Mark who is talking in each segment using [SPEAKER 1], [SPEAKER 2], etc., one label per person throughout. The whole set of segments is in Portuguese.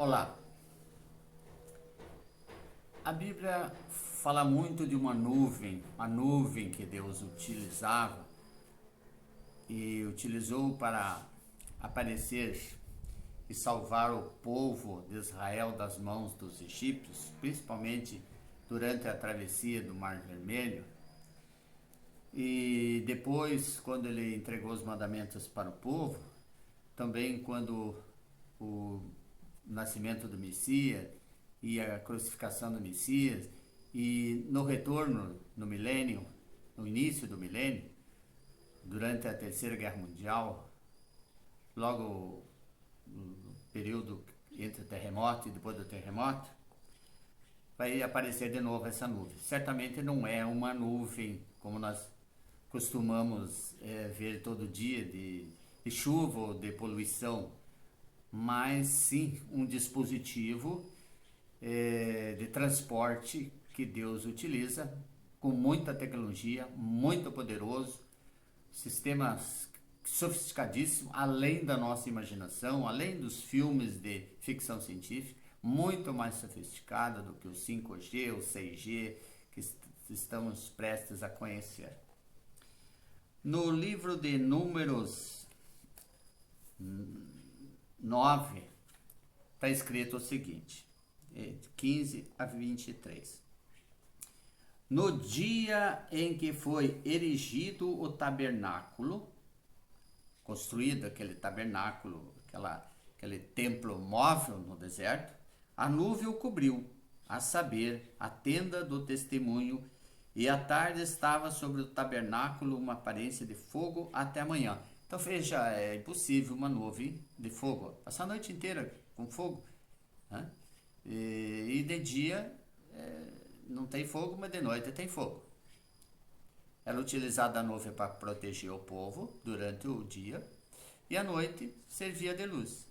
[SPEAKER 1] Olá, a Bíblia fala muito de uma nuvem que Deus utilizava e utilizou para aparecer e salvar o povo de Israel das mãos dos egípcios, principalmente durante a travessia do Mar Vermelho. E depois, quando ele entregou os mandamentos para o povo, também quando o nascimento do Messias e a crucificação do Messias, e no retorno no milênio, no início do milênio, durante a Terceira Guerra Mundial, logo no período entre o terremoto e depois do terremoto, vai aparecer de novo essa nuvem. Certamente não é uma nuvem como nós costumamos ver todo dia de chuva ou de poluição, mas sim um dispositivo de transporte que Deus utiliza com muita tecnologia, muito poderoso, sistemas sofisticadíssimo, além da nossa imaginação, além dos filmes de ficção científica, muito mais sofisticado do que o 5G, o 6G que estamos prestes a conhecer. No livro de Números 9, está escrito o seguinte, 15 a 23. No dia em que foi erigido o tabernáculo, construído aquele tabernáculo, aquele templo móvel no deserto, a nuvem o cobriu, a saber, a tenda do testemunho, e à tarde estava sobre o tabernáculo uma aparência de fogo até amanhã. Então veja, é impossível uma nuvem de fogo, passar a noite inteira com fogo, né? E de dia não tem fogo, mas de noite tem fogo. Era utilizada a nuvem para proteger o povo durante o dia e à noite servia de luz.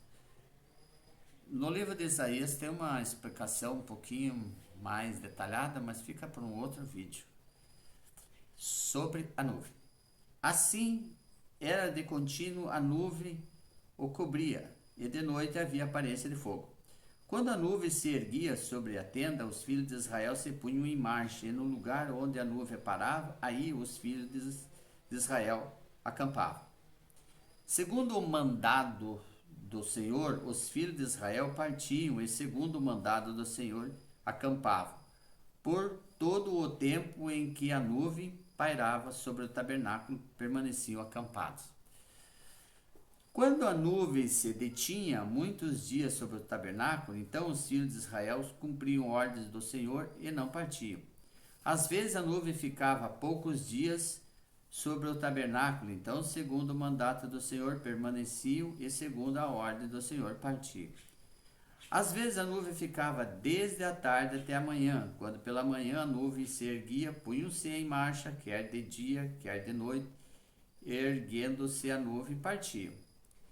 [SPEAKER 1] No livro de Isaías tem uma explicação um pouquinho mais detalhada, mas fica para um outro vídeo, sobre a nuvem. Assim, era de contínuo a nuvem o cobria, e de noite havia aparência de fogo. Quando a nuvem se erguia sobre a tenda, os filhos de Israel se punham em marcha, e no lugar onde a nuvem parava, aí os filhos de Israel acampavam. Segundo o mandado do Senhor, os filhos de Israel partiam, e segundo o mandado do Senhor, acampavam, por todo o tempo em que a nuvem pairava sobre o tabernáculo, permaneciam acampados. Quando a nuvem se detinha muitos dias sobre o tabernáculo, então os filhos de Israel cumpriam ordens do Senhor e não partiam. Às vezes a nuvem ficava poucos dias sobre o tabernáculo, então, segundo o mandato do Senhor, permaneciam e, segundo a ordem do Senhor, partiam. Às vezes a nuvem ficava desde a tarde até a manhã. Quando pela manhã a nuvem se erguia, punham-se em marcha, quer de dia, quer de noite, erguendo-se a nuvem, partiam.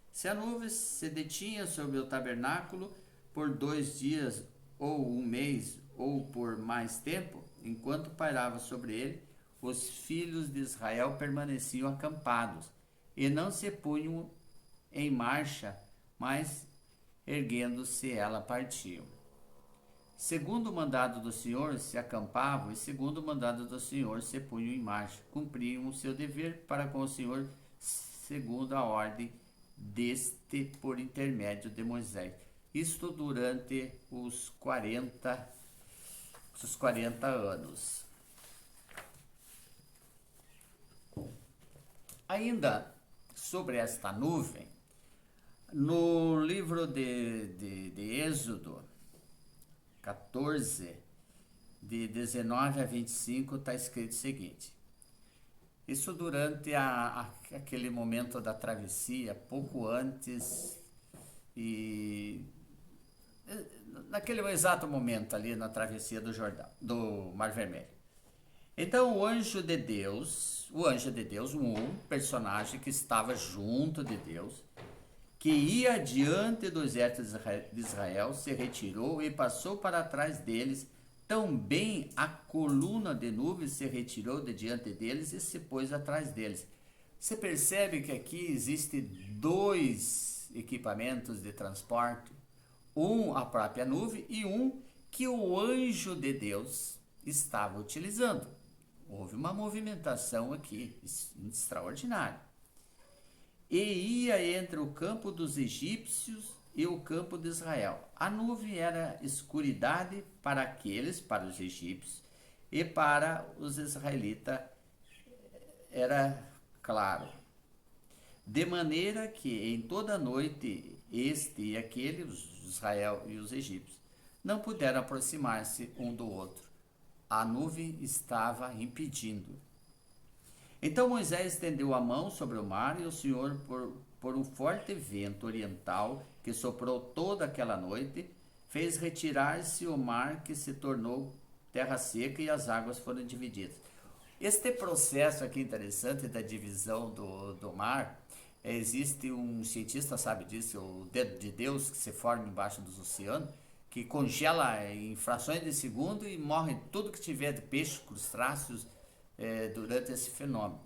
[SPEAKER 1] Se a nuvem se detinha sobre o tabernáculo por 2 dias, ou um mês, ou por mais tempo, enquanto pairava sobre ele, os filhos de Israel permaneciam acampados, e não se punham em marcha, mas erguendo-se ela partiam. Segundo o mandado do Senhor se acampavam, e segundo o mandado do Senhor se punham em marcha, cumpriam o seu dever para com o Senhor, segundo a ordem deste por intermédio de Moisés. Isto durante os 40 anos. Ainda sobre esta nuvem, no livro de Êxodo 14, de 19 a 25, está escrito o seguinte. Isso durante aquele momento da travessia, pouco antes, e naquele exato momento ali na travessia do Jordão, do Mar Vermelho. Então o anjo de Deus, um personagem que estava junto de Deus, que ia adiante do exército de Israel, se retirou e passou para trás deles. Também a coluna de nuvem se retirou de diante deles e se pôs atrás deles. Você percebe que aqui existem 2 equipamentos de transporte. Um a própria nuvem e um que o anjo de Deus estava utilizando. Houve uma movimentação aqui extraordinária. E ia entre o campo dos egípcios e o campo de Israel. A nuvem era escuridade para aqueles, para os egípcios, e para os israelitas era claro. De maneira que em toda noite este e aquele, Israel e os egípcios, não puderam aproximar-se um do outro. A nuvem estava impedindo. Então Moisés estendeu a mão sobre o mar e o Senhor, por um forte vento oriental que soprou toda aquela noite, fez retirar-se o mar, que se tornou terra seca e as águas foram divididas. Este processo aqui interessante da divisão do mar, existe um cientista, sabe disso, o dedo de Deus, que se forma embaixo dos oceanos, que congela em frações de segundo e morre tudo que tiver de peixe, crustáceos, durante esse fenômeno.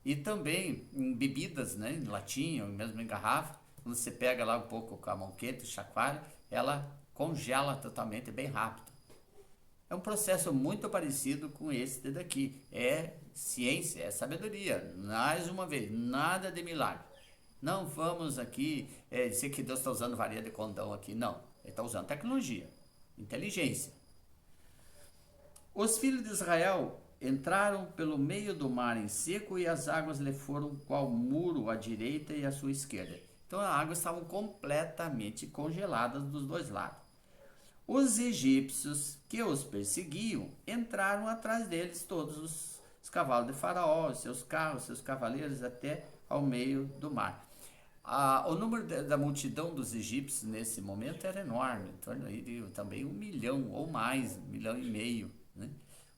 [SPEAKER 1] E também em bebidas, né, em latinha ou mesmo em garrafa, quando você pega lá um pouco com a mão quente, chacoalha, ela congela totalmente bem rápido. É um processo muito parecido com esse daqui. É ciência, é sabedoria. Mais uma vez, nada de milagre. Não vamos aqui dizer que Deus está usando varinha de condão aqui. Não, ele está usando tecnologia, inteligência. Os filhos de Israel entraram pelo meio do mar em seco e as águas lhe foram qual muro à direita e à sua esquerda. Então as águas estavam completamente congeladas dos dois lados. Os egípcios que os perseguiam entraram atrás deles, todos os cavalos de Faraó, seus carros, seus cavaleiros, até ao meio do mar. O número da multidão dos egípcios nesse momento era enorme, em torno de também 1 milhão ou mais, 1,5 milhão, né?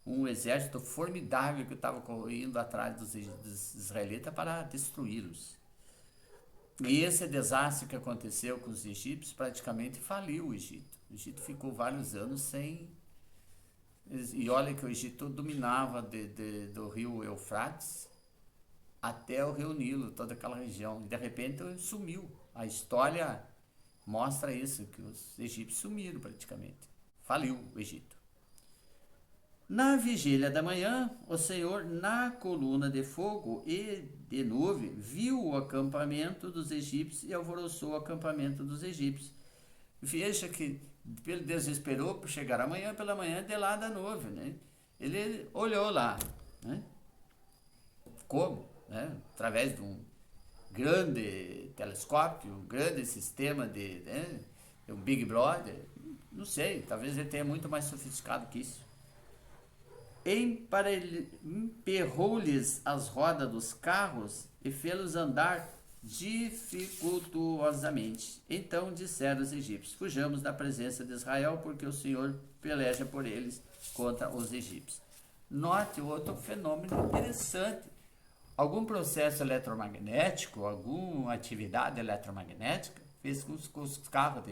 [SPEAKER 1] Um exército formidável que estava indo atrás dos israelitas para destruí-los. E esse desastre que aconteceu com os egípcios praticamente faliu o Egito. O Egito ficou vários anos sem... E olha que o Egito dominava do rio Eufrates até o rio Nilo, toda aquela região. E de repente sumiu. A história mostra isso, que os egípcios sumiram praticamente. Faliu o Egito. Na vigília da manhã, o Senhor, na coluna de fogo e de nuvem, viu o acampamento dos egípcios e alvoroçou o acampamento dos egípcios. Veja que Deus esperou por chegar amanhã, pela manhã, de lá da nuvem, né? Ele olhou lá, né? Como? Né? Através de um grande telescópio, um grande sistema né? Um Big Brother, não sei, talvez ele tenha muito mais sofisticado que isso. Emperrou-lhes as rodas dos carros e fê-los andar dificultuosamente. Então disseram os egípcios: fujamos da presença de Israel, porque o Senhor peleja por eles contra os egípcios. Note outro fenômeno interessante. Algum processo eletromagnético, alguma atividade eletromagnética fez com que os carros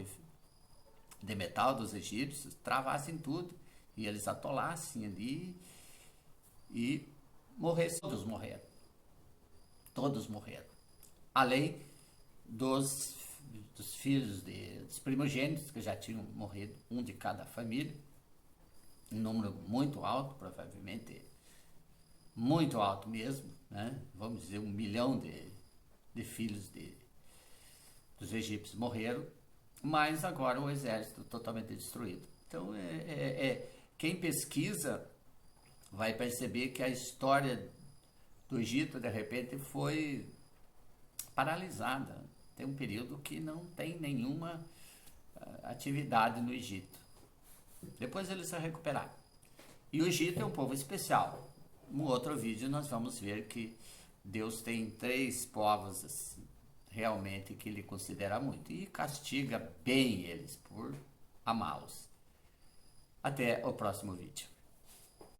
[SPEAKER 1] de metal dos egípcios travassem tudo e eles atolassem ali e morressem. Todos morreram. Além dos filhos dos primogênitos, que já tinham morrido, um de cada família, um número muito alto, provavelmente muito alto mesmo, né? Vamos dizer 1 milhão de filhos dos egípcios morreram, mas agora o exército totalmente destruído. Então, quem pesquisa vai perceber que a história do Egito, de repente, foi paralisada. Tem um período que não tem nenhuma atividade no Egito. Depois eles se recuperaram. E o Egito é um povo especial. No outro vídeo nós vamos ver que Deus tem 3 povos assim, realmente que ele considera muito e castiga bem eles por amá-los. Até o próximo vídeo.